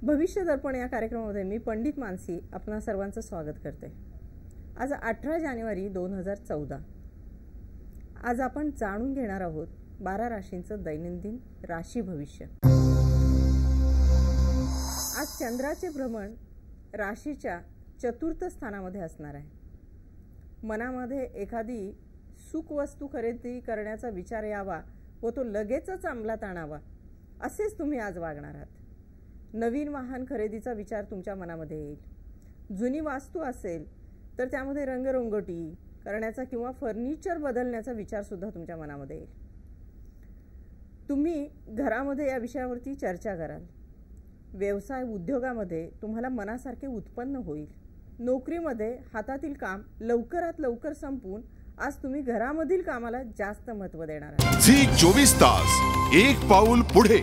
भविष्य दर्पण या कार्यक्रमामध्ये मी पंडित मानसी आपणा सर्वांचं स्वागत करते। आज 18 जानेवारी 2014। आज आपण जाणून घेणार आहोत 12 राशींचं दैनंदिन राशी भविष्य। आज चंद्राचे भ्रमण राशीच्या चतुर्थ स्थानामध्ये असणार आहे। मनामध्ये एखादी सुख वस्तू खरेदी करण्याचा विचार यावा व तो लगेचच अंमलात आणावा असेच तुम्ही आज वागणार आहात। नवीन वाहन खरेदीचा विचार तुमच्या मनामध्ये येईल। जुनी वास्तू असेल तर त्यामध्ये रंगरंगोटी करण्याचा किंवा फर्निचर बदलण्याचा विचार सुद्धा तुमच्या मनामध्ये येईल। तुम्ही घरामध्ये या विषयावरती चर्चा कराल। व्यवसाय उद्योगामध्ये तुम्हाला मनासारखे उत्पन्न होईल। नोकरीमध्ये हातातील काम लवकरात लवकर संपवून आज तुम्ही घरामधील कामाला जास्त महत्त्व देणार आहात। झी 24 तास एक पाऊल पुढे।